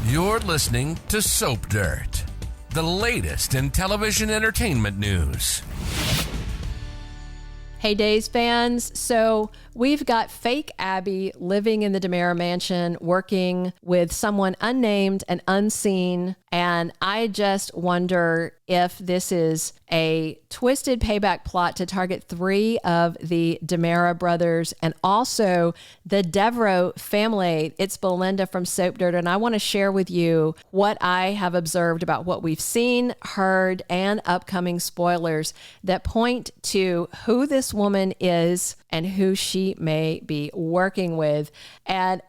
You're listening to Soap Dirt, the latest in television entertainment news. Hey, Days fans. So we've got fake Abby living in the DiMera mansion, working with someone unnamed and unseen. And I just wonder if this is a twisted payback plot to target 3 of the DiMera brothers and also the Deveraux family. It's Belinda from Soap Dirt, and I want to share with you what I have observed about what we've seen, heard, and upcoming spoilers that point to who this woman is and who she may be working with. And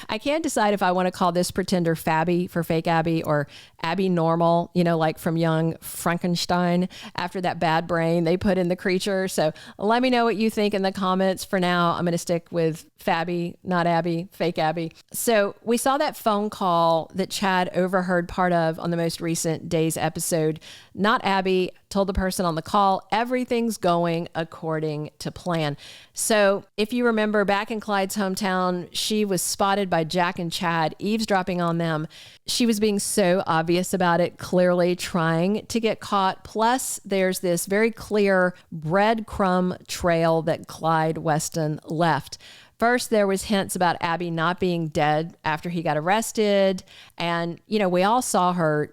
I can't decide if I want to call this pretender Fabby for fake Abby or Abby normal, like from young Frankenstein after that bad brain they put in the creature. So let me know what you think in the comments. For now, I'm going to stick with Fabby, not Abby, fake Abby. So we saw that phone call that Chad overheard part of on the most recent Days episode. Not Abby told the person on the call, everything's going according to plan. So if you remember back in Clyde's hometown, she was spotted by Jack and Chad eavesdropping on them. She was being so obvious about it, clearly trying to get caught. Plus, there's this very clear breadcrumb trail that Clyde Weston left. First, there was hints about Abby not being dead after he got arrested. And, we all saw her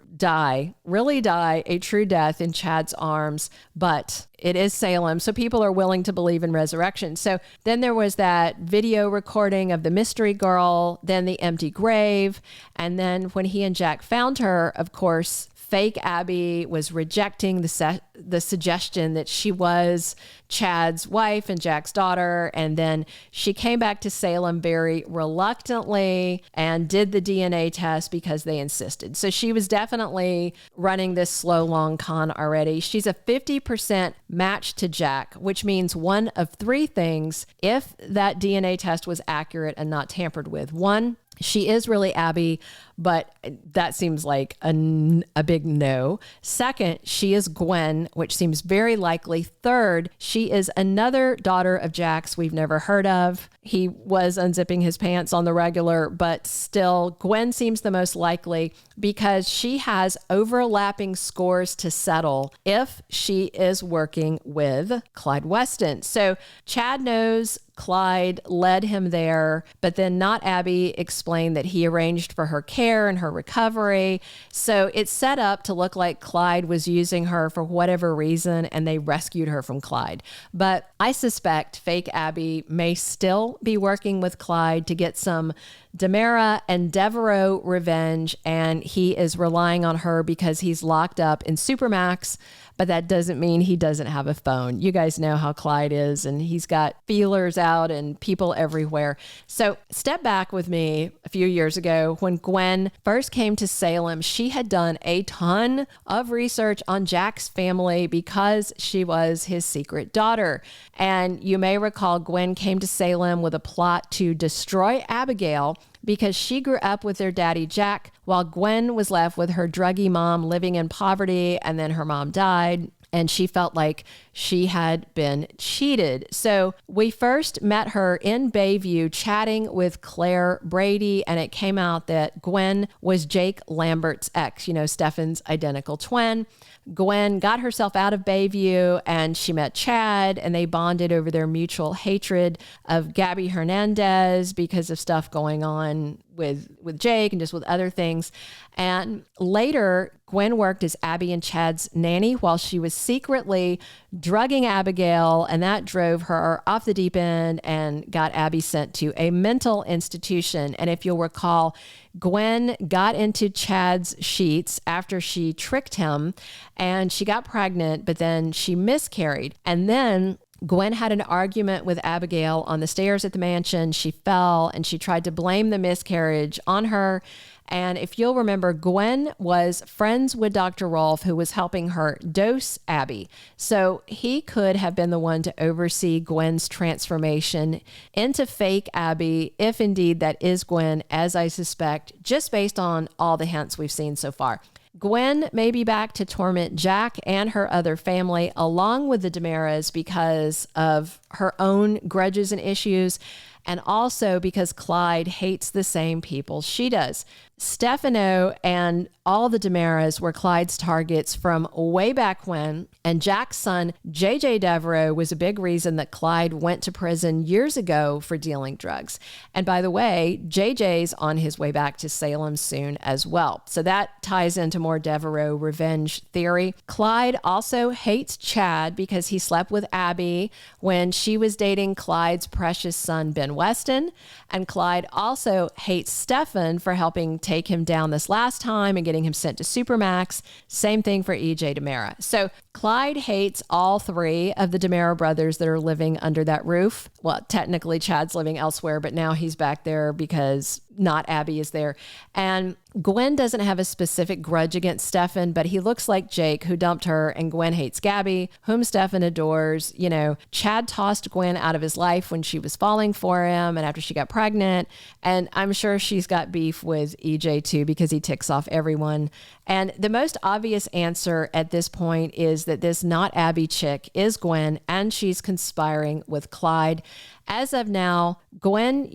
really die a true death in Chad's arms. But it is Salem, so people are willing to believe in resurrection. So then there was that video recording of the mystery girl, then the empty grave. And then when he and Jack found her, of course, fake Abby was rejecting the suggestion that she was Chad's wife and Jack's daughter. And then she came back to Salem very reluctantly and did the DNA test because they insisted. So she was definitely running this slow, long con already. She's a 50% match to Jack, which means one of 3 things if that DNA test was accurate and not tampered with. 1, she is really Abby, but that seems like a big no. 2nd, she is Gwen, which seems very likely. 3rd, she is another daughter of Jack's we've never heard of. He was unzipping his pants on the regular, but still, Gwen seems the most likely because she has overlapping scores to settle if she is working with Clyde Weston. So Chad knows Clyde led him there, but then not Abby explained that he arranged for her care and her recovery. So it's set up to look like Clyde was using her for whatever reason and they rescued her from Clyde. But I suspect fake Abby may still be working with Clyde to get some DiMera and Deveraux revenge, and he is relying on her because he's locked up in Supermax, but that doesn't mean he doesn't have a phone. You guys know how Clyde is, and he's got feelers out and people everywhere. So step back with me a few years ago when Gwen first came to Salem. She had done a ton of research on Jack's family because she was his secret daughter. And you may recall Gwen came to Salem with a plot to destroy Abigail because she grew up with their daddy Jack, while Gwen was left with her druggy mom living in poverty, and then her mom died. And she felt like she had been cheated. So we first met her in Bayview chatting with Claire Brady, and it came out that Gwen was Jake Lambert's ex, Stefan's identical twin. Gwen got herself out of Bayview and she met Chad, and they bonded over their mutual hatred of Gabby Hernandez because of stuff going on with Jake and just with other things. And later, Gwen worked as Abby and Chad's nanny while she was secretly drugging Abigail, and that drove her off the deep end and got Abby sent to a mental institution. And if you'll recall, Gwen got into Chad's sheets after she tricked him, and she got pregnant, but then she miscarried. And then Gwen had an argument with Abigail on the stairs at the mansion. She fell and she tried to blame the miscarriage on her. And if you'll remember, Gwen was friends with Dr. Rolfe, who was helping her dose Abby. So he could have been the one to oversee Gwen's transformation into fake Abby, if indeed that is Gwen, as I suspect, just based on all the hints we've seen so far. Gwen may be back to torment Jack and her other family, along with the DiMeras, because of her own grudges and issues, and also because Clyde hates the same people she does. Stefano and all the DiMeras were Clyde's targets from way back when, and Jack's son, JJ Deveraux, was a big reason that Clyde went to prison years ago for dealing drugs. And by the way, JJ's on his way back to Salem soon as well. So that ties into more Deveraux revenge theory. Clyde also hates Chad because he slept with Abby when she was dating Clyde's precious son, Ben Weston. And Clyde also hates Stefan for helping take him down this last time and getting him sent to Supermax. Same thing for EJ Deveraux. So Clyde hates all three of the Deveraux brothers that are living under that roof. Well, technically Chad's living elsewhere, but now he's back there because not Abby is there. And Gwen doesn't have a specific grudge against Stefan, but he looks like Jake, who dumped her, and Gwen hates Gabby, whom Stefan adores. You know, Chad tossed Gwen out of his life when she was falling for him and after she got pregnant. And I'm sure she's got beef with EJ too, because he ticks off everyone. And the most obvious answer at this point is that this not Abby chick is Gwen, and she's conspiring with Clyde. As of now, Gwen,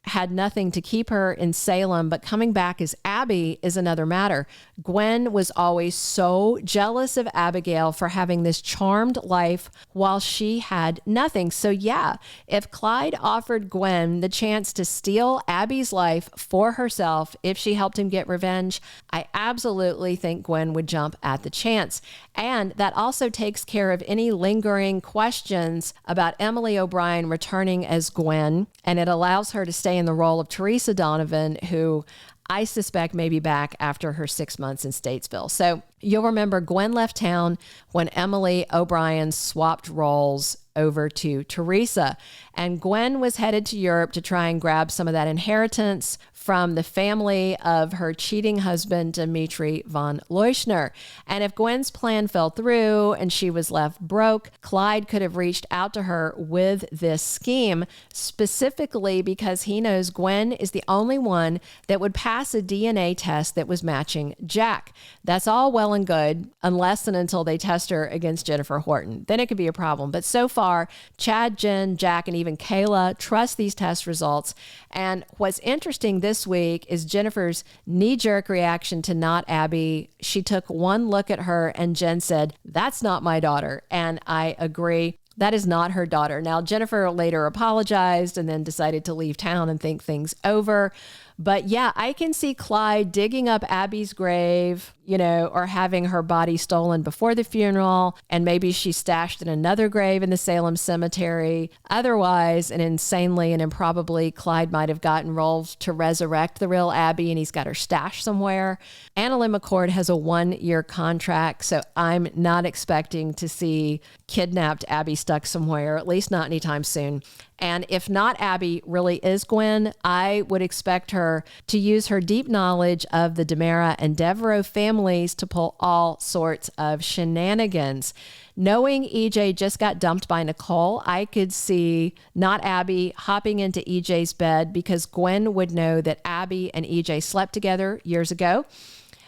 had nothing to keep her in Salem, but coming back as Abby is another matter. Gwen was always so jealous of Abigail for having this charmed life while she had nothing. So yeah, if Clyde offered Gwen the chance to steal Abby's life for herself if she helped him get revenge, I absolutely think Gwen would jump at the chance. And that also takes care of any lingering questions about Emily O'Brien returning as Gwen, and it allows her to stay in the role of Teresa Donovan, who I suspect may be back after her 6 months in Statesville. So you'll remember Gwen left town when Emily O'Brien swapped roles over to Teresa, and Gwen was headed to Europe to try and grab some of that inheritance from the family of her cheating husband, Dimitri von Leuschner. And if Gwen's plan fell through and she was left broke, Clyde could have reached out to her with this scheme, specifically because he knows Gwen is the only one that would pass a DNA test that was matching Jack. That's all well and good, unless and until they test her against Jennifer Horton. Then it could be a problem. But so far, Chad, Jen, Jack, and even Kayla trust these test results. And what's interesting this week is Jennifer's knee-jerk reaction to not Abby. She took one look at her and Jen said, "That's not my daughter." And I agree. That is not her daughter. Now, Jennifer later apologized and then decided to leave town and think things over. But yeah, I can see Clyde digging up Abby's grave, or having her body stolen before the funeral, and maybe she's stashed in another grave in the Salem cemetery. Otherwise, and insanely and improbably, Clyde might have gotten roles to resurrect the real Abby, and he's got her stashed somewhere. AnnaLynne McCord has a 1-year contract, so I'm not expecting to see kidnapped Abby stuck somewhere, at least not anytime soon. And if not Abby really is Gwen, I would expect her to use her deep knowledge of the DiMera and Deveraux families to pull all sorts of shenanigans. Knowing EJ just got dumped by Nicole, I could see not Abby hopping into EJ's bed because Gwen would know that Abby and EJ slept together years ago.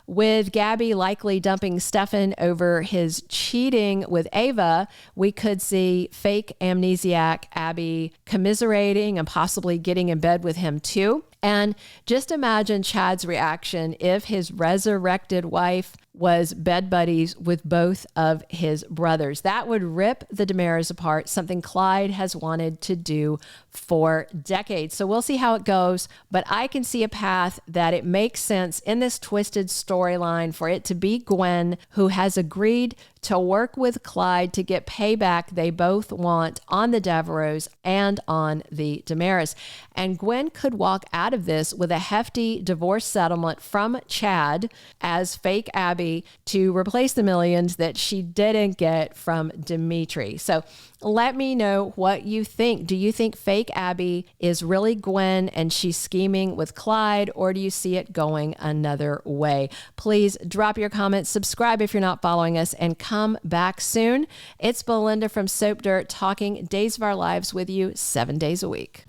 With Gabby likely dumping Stefan over his cheating with Ava, we could see fake amnesiac Abby commiserating and possibly getting in bed with him too. And just imagine Chad's reaction if his resurrected wife was bed buddies with both of his brothers. That would rip the DiMeras apart, something Clyde has wanted to do for decades. So we'll see how it goes, but I can see a path that it makes sense in this twisted storyline for it to be Gwen, who has agreed to work with Clyde to get payback they both want on the Deveraux and on the DiMeras. And Gwen could walk out of this with a hefty divorce settlement from Chad as fake Abby to replace the millions that she didn't get from Dimitri. So let me know what you think. Do you think fake Abby is really Gwen and she's scheming with Clyde, or do you see it going another way? Please drop your comments, subscribe if you're not following us, and come back soon. It's Belinda from Soap Dirt talking Days of Our Lives with you 7 days a week.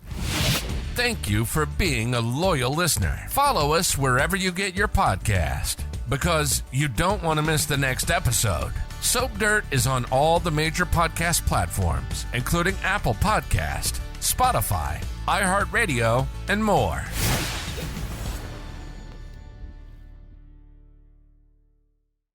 Thank you for being a loyal listener. Follow us wherever you get your podcast, because you don't want to miss the next episode. Soap Dirt is on all the major podcast platforms, including Apple Podcast, Spotify, iHeartRadio, and more.